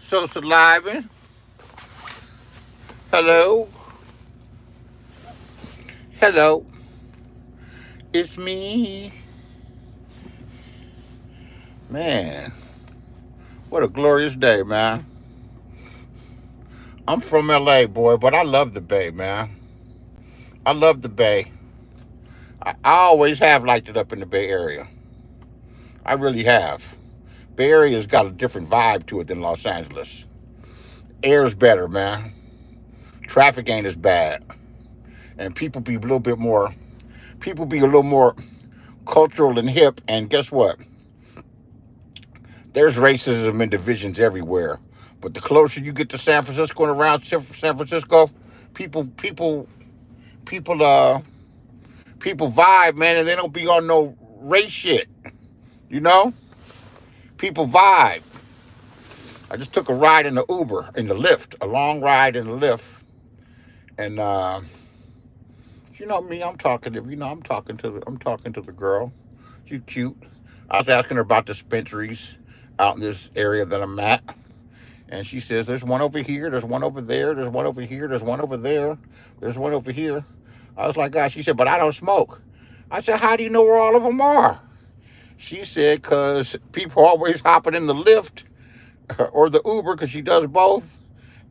Socializing. Hello. Hello. It's me. Man, what a glorious day, man. I'm from LA, boy, but I love the Bay, man. I love the Bay. I always have liked it up in the Bay Area. I really have. Bay Area's got a different vibe to it than Los Angeles. Air's better, man. Traffic ain't as bad. And people be a little more cultural and hip. And guess what? There's racism and divisions everywhere. But the closer you get to San Francisco and around San Francisco, people, people, people, people vibe, man, and they don't be on no race shit. You know, people vibe. I just took a ride in the Uber, in the Lyft, a long ride in the Lyft, and you know me, I'm talking to I'm talking to the girl. She's cute. I was asking her about dispensaries out in this area that I'm at. And she says, there's one over here, there's one over there, there's one over here, there's one over there, there's one over here. I was like, gosh, she said, but I don't smoke. I said, how do you know where all of them are? She said, because people always hopping in the Lyft or the Uber, because she does both,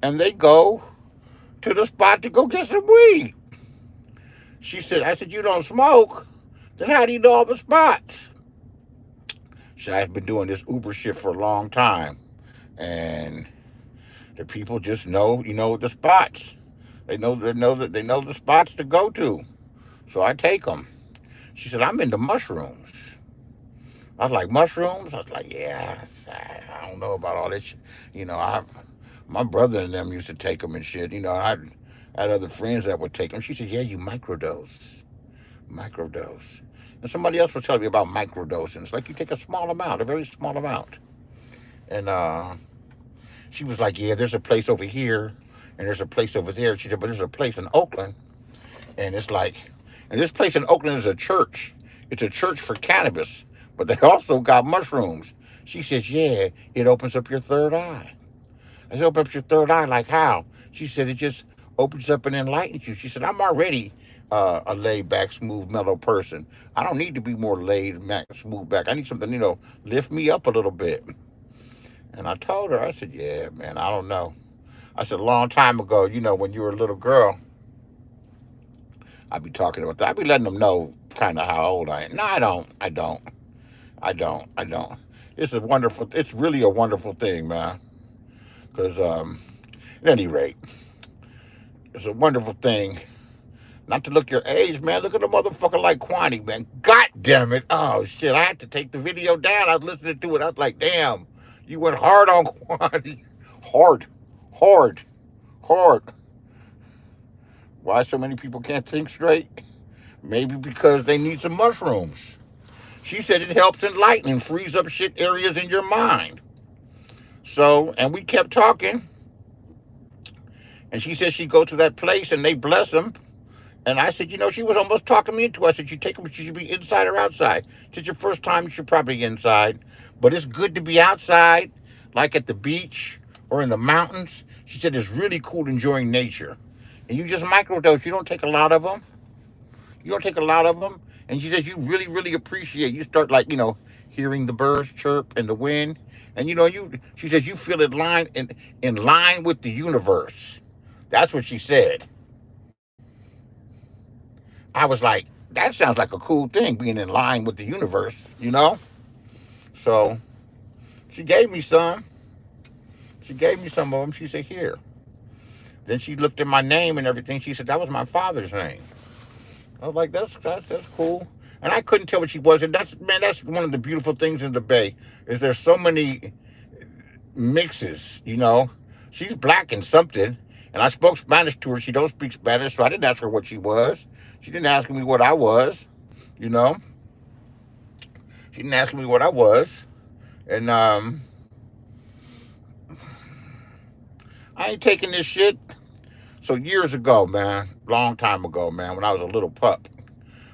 and they go to the spot to go get some weed. She said, I said, you don't smoke? Then how do you know all the spots? She said, I've been doing this Uber shit for a long time. And the people just know, the spots. They know the spots to go to. So I take them. She said, I'm into mushrooms. I was like, mushrooms? I was like, yeah, I don't know about all that shit. My brother and them used to take them and shit. I had other friends that would take them. She said, yeah, you microdose. Microdose. And somebody else was telling me about microdosing. It's like you take a small amount, a very small amount. And she was like, yeah, there's a place over here and there's a place over there. She said, but there's a place in Oakland. And it's like, and this place in Oakland is a church. It's a church for cannabis, but they also got mushrooms. She says, yeah, it opens up your third eye. I said, open up your third eye, like how? She said, it just opens up and enlightens you. She said, I'm already a laid back, smooth, mellow person. I don't need to be more laid back, smooth back. I need something, lift me up a little bit. And I told her, I said, yeah, man, I don't know. I said, a long time ago, when you were a little girl, I'd be talking about that. I'd be letting them know kind of how old I am. No, I don't. I don't. It's really a wonderful thing, man. Because, at any rate, it's a wonderful thing. Not to look your age, man. Look at a motherfucker like Kwani, man. God damn it. Oh, shit. I had to take the video down. I was listening to it. I was like, damn. You went hard on Kwani. Hard. Hard. Hard. Why so many people can't think straight? Maybe because they need some mushrooms. She said it helps enlighten and frees up shit areas in your mind. So, and we kept talking. And she said she'd go to that place and they bless them. And I said, she was almost talking me into it. I said, you take them, you should be inside or outside. If it's your first time, you should probably be inside. But it's good to be outside, like at the beach or in the mountains. She said, it's really cool enjoying nature. And you just microdose. You don't take a lot of them. You don't take a lot of them. And she says, you really, really appreciate. You start like, hearing the birds chirp and the wind. And, she says, you feel it in line with the universe. That's what she said. I was like, that sounds like a cool thing, being in line with the universe. So she gave me some. She gave me some of them. She said, here. Then she looked at my name and everything. She said, that was my father's name. I was like, that's cool. And I couldn't tell what she was. And that's one of the beautiful things in the Bay, is there's so many mixes. She's black and something. And I spoke Spanish to her. She don't speak Spanish, so I didn't ask her what she was. She didn't ask me what I was, you know. She didn't ask me what I was. And I ain't taking this shit. So years ago, man, long time ago, man, when I was a little pup.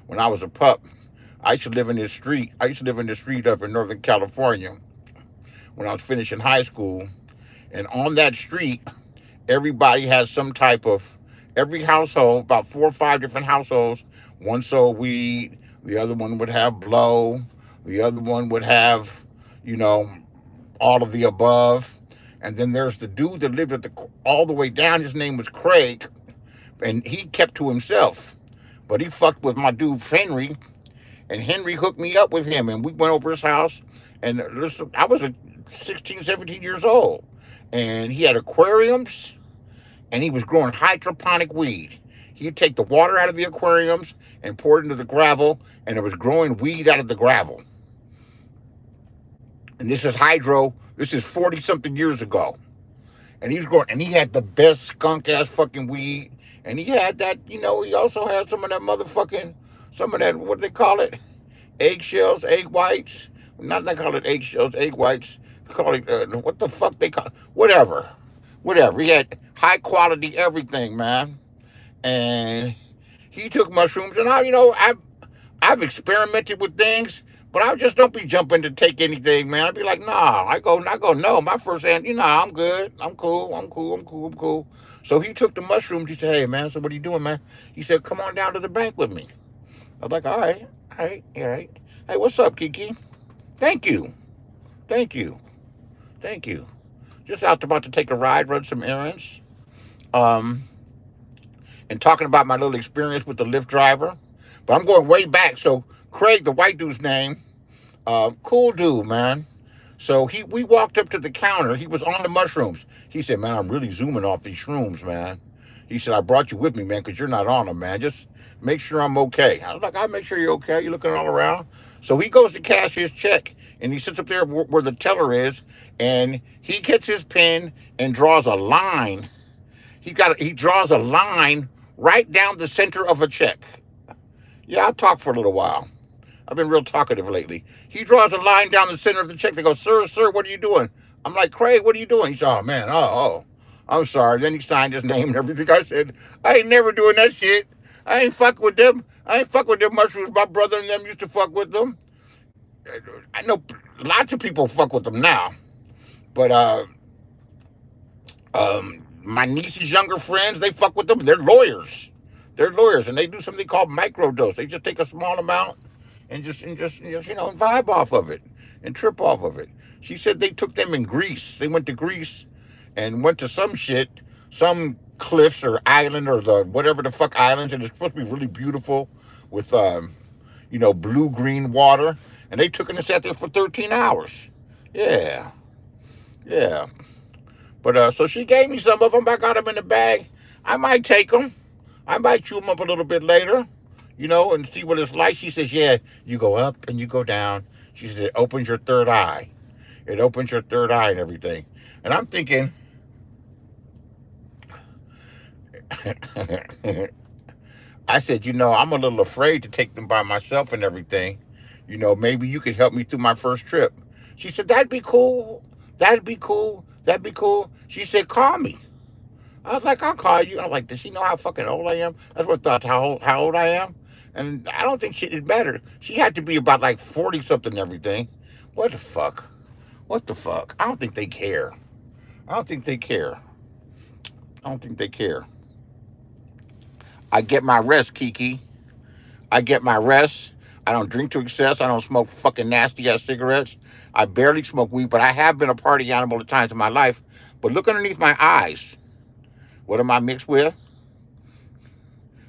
When I was a pup, I used to live in this street. I used to live in this street up in Northern California when I was finishing high school. And on that street, everybody has some type of, every household, about 4 or 5 different households, one sold weed, the other one would have blow, the other one would have, you know, all of the above. And then there's the dude that lived at the all the way down. His name was Craig, and he kept to himself. But he fucked with my dude Henry, and Henry hooked me up with him, and we went over his house. And listen, I was 16, 17 years old, and he had aquariums, and he was growing hydroponic weed. He'd take the water out of the aquariums and pour it into the gravel, and it was growing weed out of the gravel. And this is hydro. This is 40 something years ago. And he was growing, and he had the best skunk ass fucking weed. And he had that, you know, he also had some of that motherfucking, some of that, what do they call it? Eggshells, egg whites. Not they call it eggshells, egg whites. They call it, what the fuck they call it? Whatever. Whatever. He had high quality everything, man. And he took mushrooms. And I've experimented with things, but I just don't be jumping to take anything, man. I'd be like, nah, I go, no. My first hand, I'm good. I'm cool. So he took the mushrooms. He said, hey, man, so what are you doing, man? He said, come on down to the bank with me. I was like, all right. Hey, what's up, Kiki? Thank you. Just out about to take a ride, run some errands. Um, and talking about my little experience with the Lyft driver. But I'm going way back. So Craig, the white dude's name, cool dude, man. So we walked up to the counter. He was on the mushrooms. He said, man, I'm really zooming off these shrooms, man. He said, I brought you with me, man, because you're not on them, man. Just make sure I'm okay. I was like, I'll make sure you're okay. You're looking all around. So he goes to cash his check, and he sits up there where the teller is, and he gets his pen and draws a line. He draws a line right down the center of a check. Yeah, I'll talk for a little while. I've been real talkative lately. He draws a line down the center of the check. They go, sir, what are you doing? I'm like, Craig, what are you doing? He said, oh, man, I'm sorry. Then he signed his name and everything. I said, I ain't never doing that shit. I ain't fuck with them. I ain't fuck with them mushrooms. My brother and them used to fuck with them. I know lots of people fuck with them now. But my niece's younger friends, they fuck with them. They're lawyers, and they do something called microdose. They just take a small amount and just vibe off of it and trip off of it. She said they took them in Greece. They went to Greece and went to some cliffs or island or the whatever the fuck islands, and it's supposed to be really beautiful with blue-green water. And they took it and sat there for 13 hours. Yeah. But so she gave me some of them. I got them in the bag. I might take them. I might chew them up a little bit later, and see what it's like. She says, yeah, you go up and you go down. She says, it opens your third eye. It opens your third eye and everything. And I'm thinking, I said, I'm a little afraid to take them by myself and everything. Maybe you could help me through my first trip. She said, that'd be cool. She said, call me. I was like, I'll call you. I'm like, does she know how fucking old I am? That's what I thought, how old I am. And I don't think it mattered. She had to be about like 40 something and everything. What the fuck? I don't think they care. I get my rest, Kiki. I get my rest. I don't drink to excess. I don't smoke fucking nasty ass cigarettes. I barely smoke weed, but I have been a party animal at times in my life. But look underneath my eyes. What am I mixed with?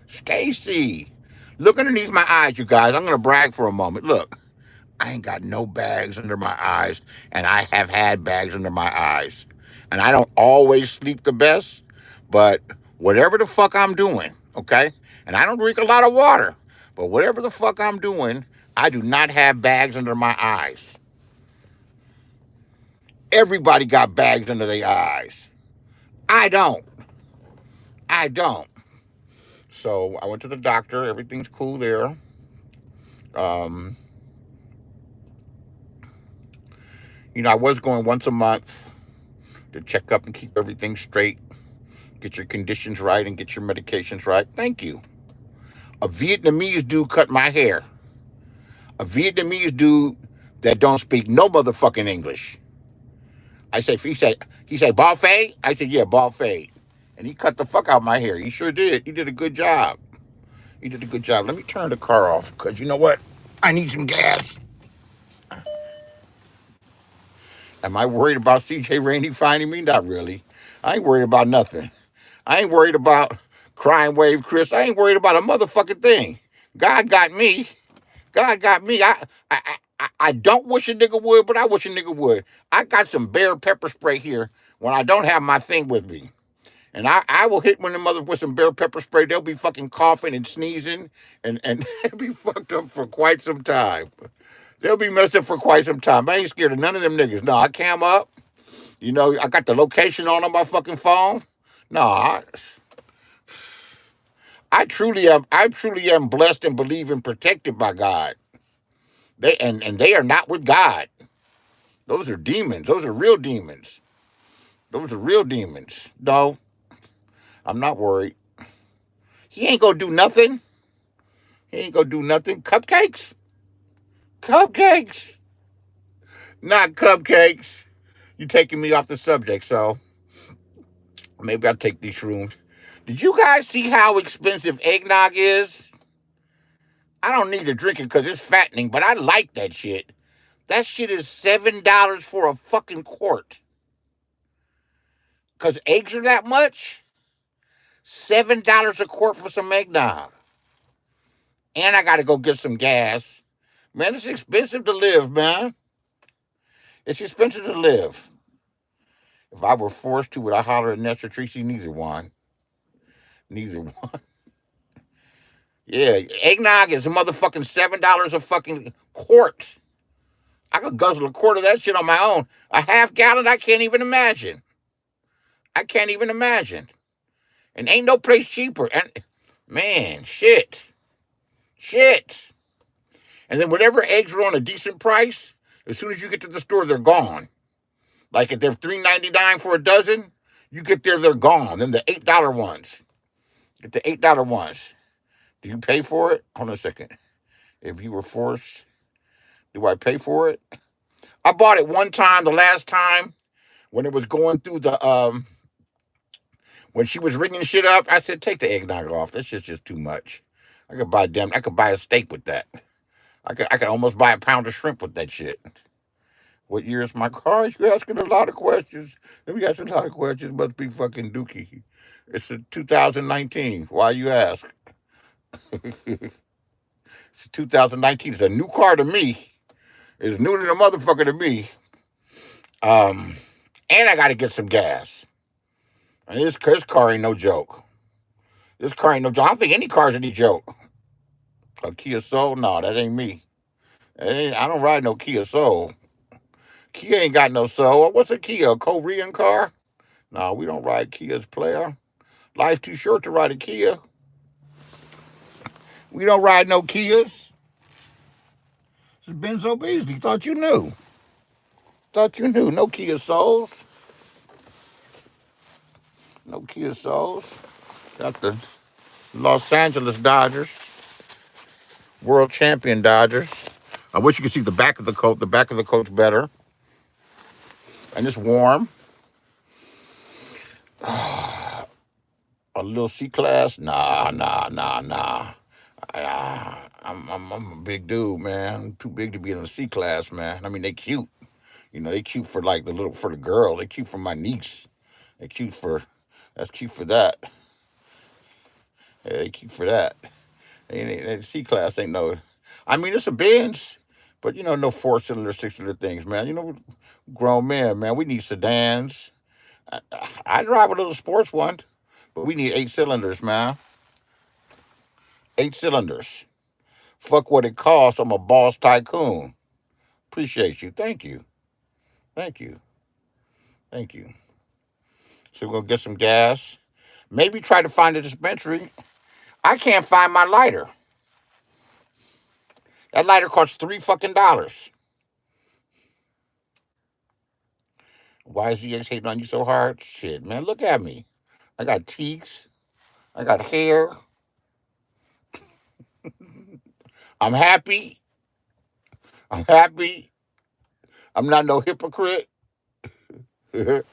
Stacy. Look underneath my eyes, you guys. I'm going to brag for a moment. Look, I ain't got no bags under my eyes, and I have had bags under my eyes. And I don't always sleep the best, but whatever the fuck I'm doing, okay? And I don't drink a lot of water, but whatever the fuck I'm doing, I do not have bags under my eyes. Everybody got bags under their eyes. I don't. So I went to the doctor. Everything's cool there. I was going once a month to check up and keep everything straight, get your conditions right and get your medications right. Thank you. A Vietnamese dude cut my hair. A Vietnamese dude that don't speak no motherfucking English. He said, ball fade? I said, yeah, ball fade. And he cut the fuck out my hair. He sure did. He did a good job. He did a good job. Let me turn the car off because you know what? I need some gas. Am I worried about CJ Rainey finding me? Not really. I ain't worried about nothing. I ain't worried about Crime Wave Chris. I ain't worried about a motherfucking thing. God got me. God got me. I don't wish a nigga would, but I wish a nigga would. I got some Bear pepper spray here when I don't have my thing with me. And I will hit one of the mother with some Bear pepper spray. They'll be fucking coughing and sneezing and they'll be fucked up for quite some time. They'll be messed up for quite some time. I ain't scared of none of them niggas. No, I cam up. You know, I got the location on my fucking phone. No, I truly am. I truly am blessed and believe and protected by God. And they are not with God. Those are demons. Those are real demons. Those are real demons. No, I'm not worried. He ain't gonna do nothing. He ain't gonna do nothing. Cupcakes? Cupcakes. Not cupcakes. You taking me off the subject, so maybe I'll take these shrooms. Did you guys see how expensive eggnog is? I don't need to drink it because it's fattening, but I like that shit. That shit is $7 for a fucking quart. Because eggs are that much? $7 a quart for some eggnog. And I gotta go get some gas. Man, it's expensive to live, man. It's expensive to live. If I were forced to, would I holler at Nestor Tracy? Neither one. Neither one. Yeah, eggnog is a motherfucking $7 a fucking quart. I could guzzle a quart of that shit on my own. A half gallon, I can't even imagine. I can't even imagine. And ain't no place cheaper. And man, shit. Shit. And then whatever eggs are on a decent price, as soon as you get to the store, they're gone. Like if they're $3.99 for a dozen, you get there, they're gone. Then the $8 ones. Get the $8 ones. Do you pay for it? Hold on a second. If you were forced, do I pay for it? I bought it one time, the last time, when it was going through the when she was ringing shit up. I said, take the eggnog off. That shit's just too much. I could buy a steak with that. I could almost buy a pound of shrimp with that shit. What year is my car? You asking a lot of questions. Let me ask a lot of questions. Must be fucking dookie. It's a 2019. Why you ask? It's 2019. It's a new car to me. It's new to the motherfucker to me. And I got to get some gas. And this car ain't no joke. This car ain't no joke. I don't think any car's any joke. A Kia Soul? No, that ain't me. I don't ride no Kia Soul. Kia ain't got no soul. What's a Kia? A Korean car? No, we don't ride Kias, player. Life's too short to ride a Kia. We don't ride no Kias. This is Benzo Beasley. Thought you knew. Thought you knew. No Kia Souls. No Kia Souls. Got the Los Angeles Dodgers. World champion Dodgers. I wish you could see the back of the coat. The back of the coat's better. And it's warm. A little C-class? Nah. I'm a big dude, man. I'm too big to be in a C-class, man. I mean, they cute. You know, they cute for like for the girl. They cute for my niece. That's cute for that. Yeah, they cute for that. C-class ain't no, I mean, it's a Benz, but you know, no 4-cylinder, 6-cylinder things, man. You know, grown men, man, we need sedans. I drive a little sports one, but we need 8 cylinders, man. 8 cylinders. Fuck what it costs. I'm a boss tycoon. Appreciate you. Thank you. Thank you. Thank you. So we're gonna get some gas. Maybe try to find a dispensary. I can't find my lighter. That lighter costs $3 fucking. Why is ZX hating on you so hard? Shit, man, look at me. I got teeth. I got hair. I'm happy. I'm happy. I'm not no hypocrite. You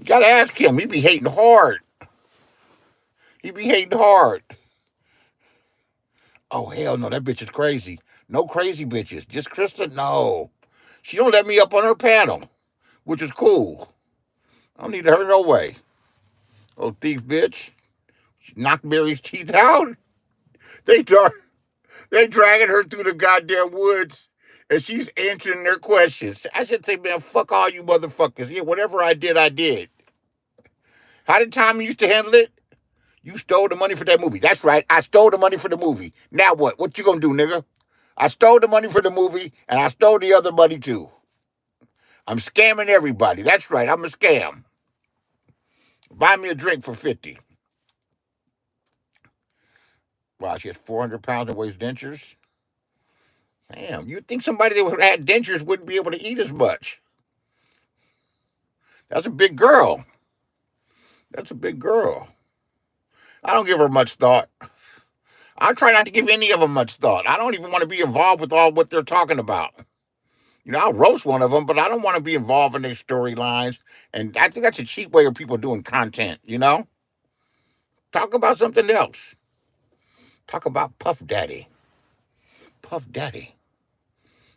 gotta ask him. He be hating hard. He be hating hard. Oh, hell no, that bitch is crazy. No crazy bitches. Just Krista? No. She don't let me up on her panel, which is cool. I don't need her no way. Oh, thief bitch. She knocked Mary's teeth out. They dra- they dragging her through the goddamn woods, and she's answering their questions. I should say, man, fuck all you motherfuckers. Yeah, whatever I did, I did. How did Tommy used to handle it? You stole the money for that movie. That's right. I stole the money for the movie. Now what? What you gonna do, nigga? I stole the money for the movie, and I stole the other money too. I'm scamming everybody. That's right. I'm a scam. Buy me a drink for 50. Wow, she has 400 pounds and weighs dentures. Damn, you'd think somebody that had dentures wouldn't be able to eat as much. That's a big girl. That's a big girl. I don't give her much thought. I try not to give any of them much thought. I don't even want to be involved with all what they're talking about. You know, I'll roast one of them, but I don't want to be involved in their storylines. And I think that's a cheap way of people doing content, you know? Talk about something else. Talk about Puff Daddy. Puff Daddy.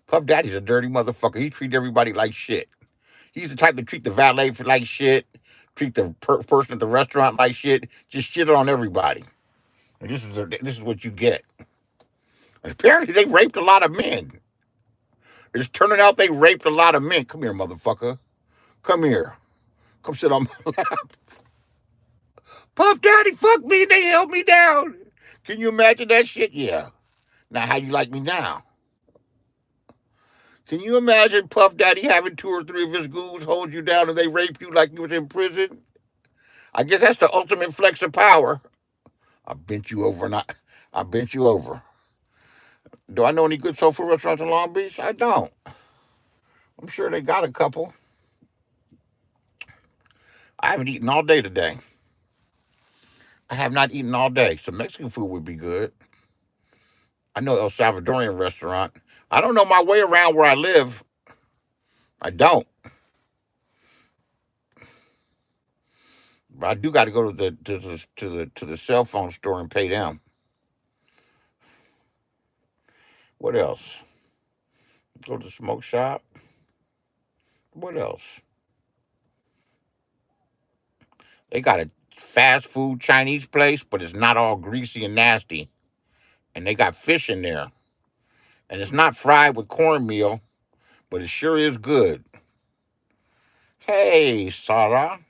Puff Daddy's a dirty motherfucker. He treats everybody like shit. He's the type to treat the valet like shit, treat the person at the restaurant like shit, just shit on everybody. And this is what you get. And apparently, they raped a lot of men. It's turning out they raped a lot of men. Come here, motherfucker. Come here. Come sit on my lap. Puff Daddy, fuck me. They held me down. Can you imagine that shit? Yeah. Now, how you like me now? Can you imagine Puff Daddy having 2 or 3 of his goons hold you down and they rape you like you was in prison? I guess that's the ultimate flex of power. I bent you over and I bent you over. Do I know any good soul food restaurants in Long Beach? I don't. I'm sure they got a couple. I haven't eaten all day today. I have not eaten all day. Some Mexican food would be good. I know El Salvadorian restaurant. I don't know my way around where I live. I don't. But I do got to go to the cell phone store and pay them. What else? Go to the smoke shop. What else? They got a fast food Chinese place, but it's not all greasy and nasty. And they got fish in there. And it's not fried with cornmeal, but it sure is good. Hey, Sarah.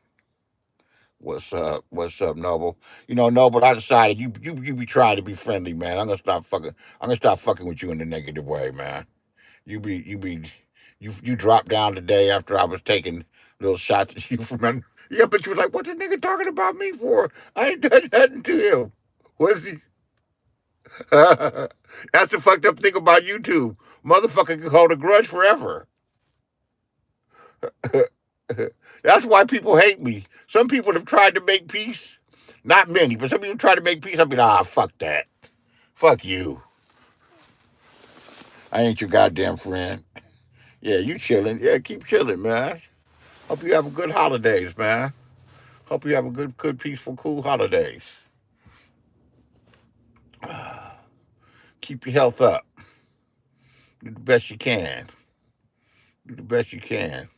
What's up? What's up, Noble? You know, Noble, I decided you be trying to be friendly, man. I'm gonna stop fucking with you in a negative way, man. You dropped down today after I was taking little shots at you from yeah, but you was like, what's the nigga talking about me for? I ain't done nothing to him. What's he? That's the fucked up thing about YouTube. Motherfucker can hold a grudge forever. That's why people hate me. Some people have tried to make peace. Not many, but some people try to make peace. I'll be like, fuck that. Fuck you. I ain't your goddamn friend. Yeah, you chilling. Yeah, keep chilling, man. Hope you have a good holidays, man. Hope you have a good, peaceful, cool holidays. Keep your health up. Do the best you can. Do the best you can.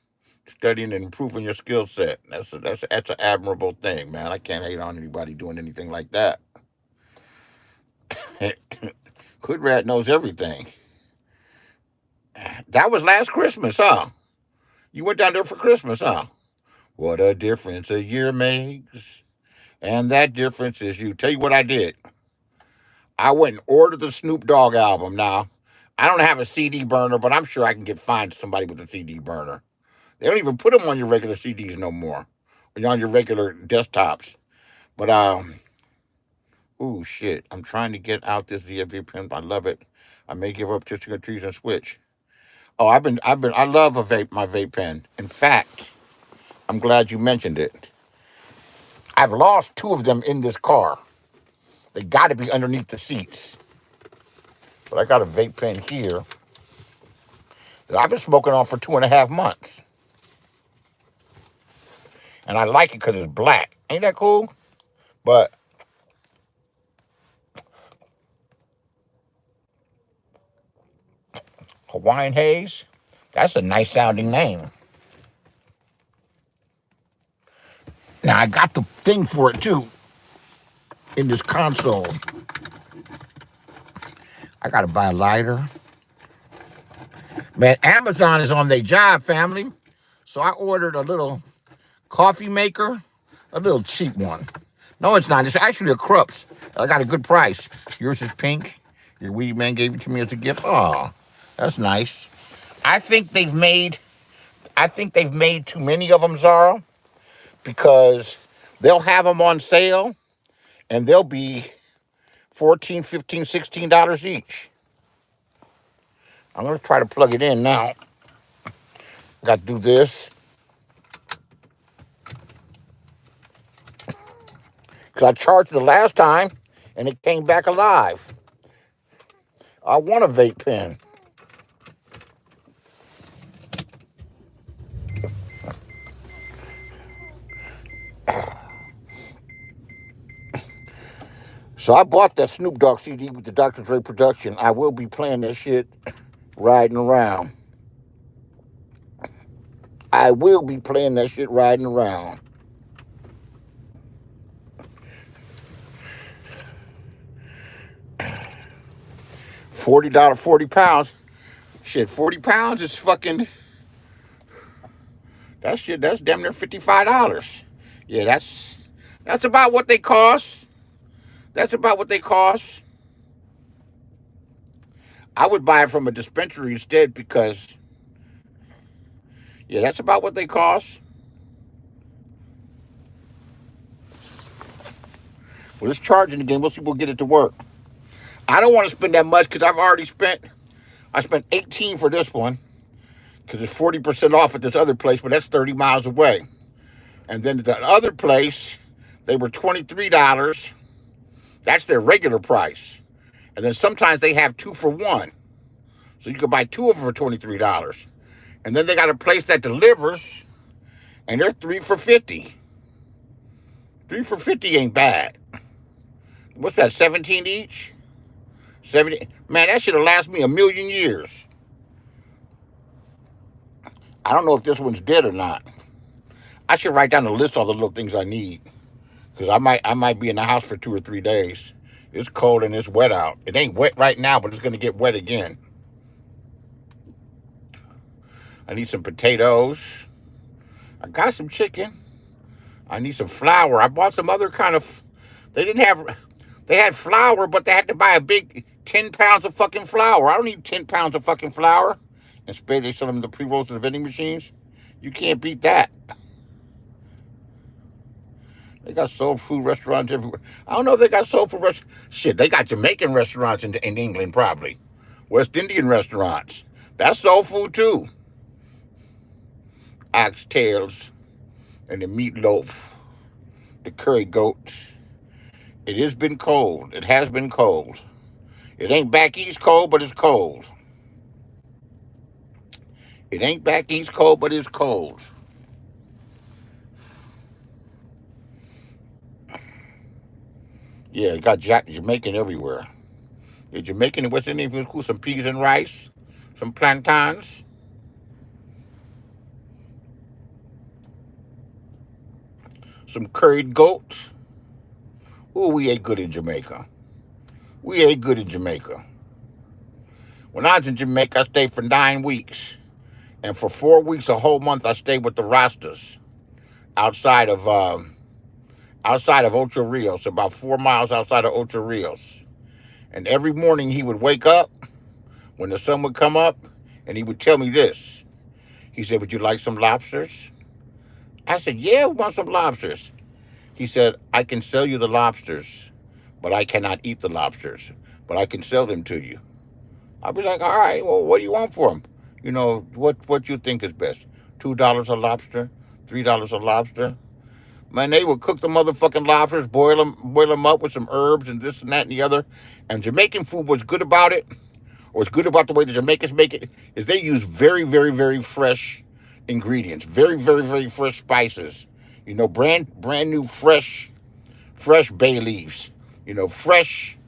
Studying and improving your skill set. That's an admirable thing, man. I can't hate on anybody doing anything like that. Hood Rat knows everything. That was last Christmas, huh? You went down there for Christmas, huh? What a difference a year makes. And that difference is you. Tell you what I did. I went and ordered the Snoop Dogg album. Now, I don't have a CD burner, but I'm sure I can find somebody with a CD burner. They don't even put them on your regular CDs no more. Or on your regular desktops. But oh shit. I'm trying to get out this VFB pen. I love it. I may give up just to get trees and switch. Oh, I love my vape pen. In fact, I'm glad you mentioned it. I've lost 2 of them in this car. They got to be underneath the seats. But I got a vape pen here I've been smoking on for 2.5 months. And I like it because it's black. Ain't that cool? But Hawaiian Haze, that's a nice sounding name. Now I got the thing for it too in this console. I gotta buy a lighter. Man, Amazon is on their job, family. So I ordered a little coffee maker, a little cheap one. No, it's not. It's actually a Krups. I got a good price. Yours is pink. Your weed man gave it to me as a gift. Oh, that's nice. I think they've made too many of them, Zara, because they'll have them on sale and they'll be $14, $15, $16 each. I'm gonna try to plug it in now. Got to do this. Because I charged it the last time and it came back alive. I want a vape pen. So I bought that Snoop Dogg CD with the Dr. Dre production. I will be playing that shit riding around. I will be playing that shit riding around. $40, 40 pounds. Shit, 40 pounds is fucking... That shit, that's damn near $55. Yeah, that's about what they cost. That's about what they cost. I would buy it from a dispensary instead because, yeah, that's about what they cost. Well, it's charging again. We'll see if we'll get it to work. I don't want to spend that much because I spent 18 for this one because it's 40% off at this other place, but that's 30 miles away. And then at that other place, they were $23. That's their regular price. And then sometimes they have 2 for 1. So you can buy 2 of them for $23. And then they got a place that delivers, and they're 3 for $50. 3 for $50 ain't bad. What's that, 17 each? 70. Man, that should have lasted me a million years. I don't know if this one's dead or not. I should write down a list of all the little things I need. Because I might be in the house for 2 or 3 days. It's cold and it's wet out. It ain't wet right now, but it's going to get wet again. I need some potatoes. I got some chicken. I need some flour. I bought some other kind of... They had flour, but they had to buy a big 10 pounds of fucking flour. I don't need 10 pounds of fucking flour. And they sell them in the pre-rolls at the vending machines. You can't beat that. They got soul food restaurants everywhere. I don't know if they got soul food restaurants. Shit, they got Jamaican restaurants in England, probably. West Indian restaurants. That's soul food, too. Oxtails and the meatloaf. The curry goat. It has been cold. It has been cold. It ain't back east cold, but it's cold. It ain't back east cold, but it's cold. Yeah, it got Jamaican everywhere. Yeah, Jamaican and West Indian food cool. Some peas and rice. Some plantains. Some curried goat. Ooh, we ate good in Jamaica. We ate good in Jamaica. When I was in Jamaica, I stayed for 9 weeks. And for 4 weeks, a whole month, I stayed with the Rastas outside of Ocho Rios, about 4 miles outside of Ocho Rios. And every morning he would wake up when the sun would come up and he would tell me this. He said, "Would you like some lobsters?" I said, "Yeah, we want some lobsters." He said, "I can sell you the lobsters, but I cannot eat the lobsters, but I can sell them to you." I'll be like, "All right, well, what do you want for them? You know, what you think is best? $2 a lobster? $3 a lobster?" Man, they would cook the motherfucking lobsters, boil them up with some herbs and this and that and the other. And Jamaican food was good about it What's good about the way the Jamaicans make it is they use very, very, very fresh ingredients, very, very, very fresh spices. You know, brand new fresh bay leaves. You know, fresh,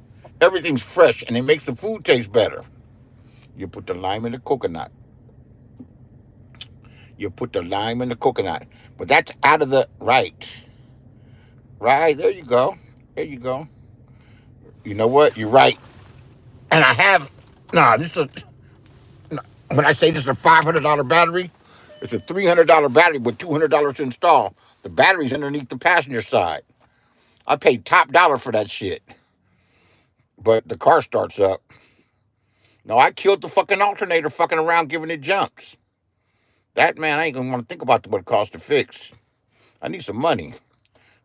everything's fresh, and it makes the food taste better. You put the lime in the coconut. You put the lime in the coconut, but that's out of the right. Right there you go. There you go. You know what? You're right. And I have this is when I say this is a $500 battery, it's a $300 battery with $200 to install. The battery's underneath the passenger side. I paid top dollar for that shit, but the car starts up. No, I killed the fucking alternator fucking around giving it jumps. That man, I ain't gonna want to think about what it costs to fix. I need some money.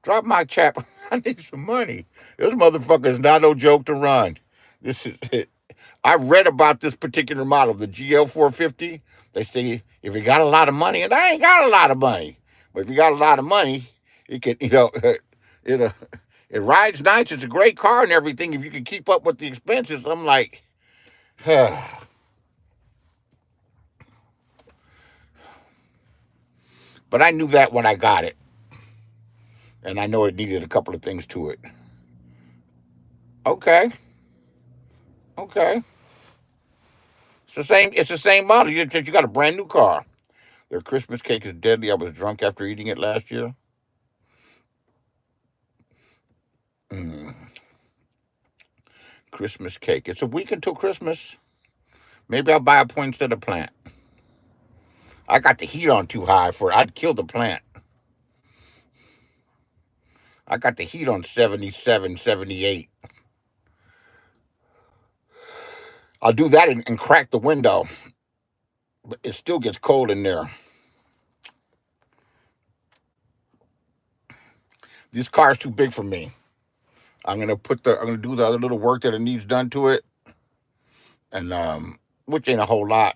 Drop my chap. I need some money. This motherfucker is not no joke to run. This is it. I read about this particular model, the GL450. They say if you got a lot of money, and I ain't got a lot of money, but if you got a lot of money, it can, it it rides nice. It's a great car and everything. If you can keep up with the expenses, I'm like, but I knew that when I got it, and I know it needed a couple of things to it. Okay, okay. It's the same. It's the same model. You got a brand new car. Their Christmas cake is deadly. I was drunk after eating it last year. Mm. Christmas cake. It's a week until Christmas. Maybe I'll buy a poinsettia plant. I got the heat on too high for it. I'd kill the plant. I got the heat on 77, 78. I'll do that and crack the window, but it still gets cold in there. This car's too big for me. I'm gonna do the other little work that it needs done to it, and which ain't a whole lot.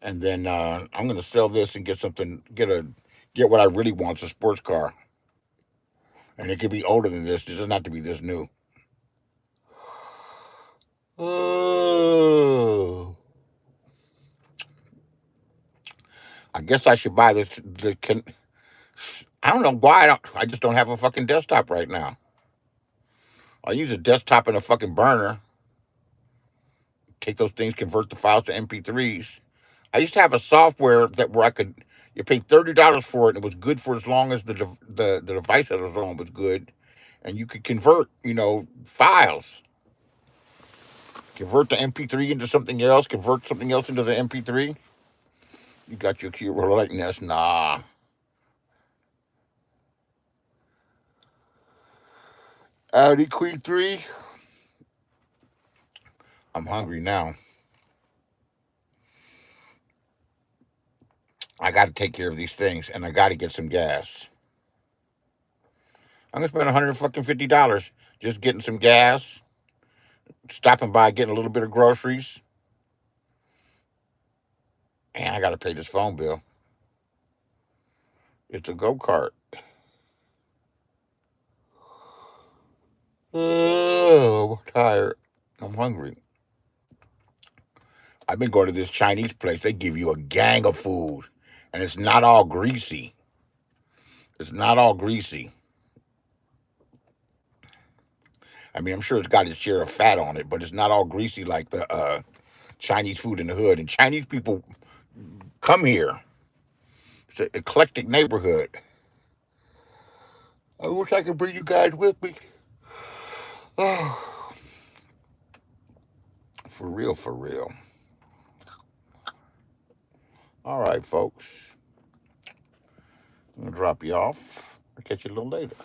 And then I'm gonna sell this and get what I really want, a sports car. And it could be older than this. It doesn't have to be this new. Oh. I guess I should buy this. I don't know why I just don't have a fucking desktop right now. I use a desktop and a fucking burner. Take those things, convert the files to MP3s. I used to have a software where you paid $30 for it, and it was good for as long as the device that it was on was good, and you could convert files, convert the MP3 into something else, convert something else into the MP3. You got your cute likeness, nah. Audi Queen 3. I'm hungry now. I got to take care of these things, and I got to get some gas. I'm gonna spend $150 just getting some gas, stopping by, getting a little bit of groceries, and I got to pay this phone bill. It's a go-kart. Oh, I'm tired. I'm hungry. I've been going to this Chinese place. They give you a gang of food, and it's not all greasy. It's not all greasy. I mean, I'm sure it's got its share of fat on it, but it's not all greasy like the Chinese food in the hood. And Chinese people come here. It's an eclectic neighborhood. I wish I could bring you guys with me. Oh, for real, for real. All right, folks. I'm going to drop you off. I'll catch you a little later.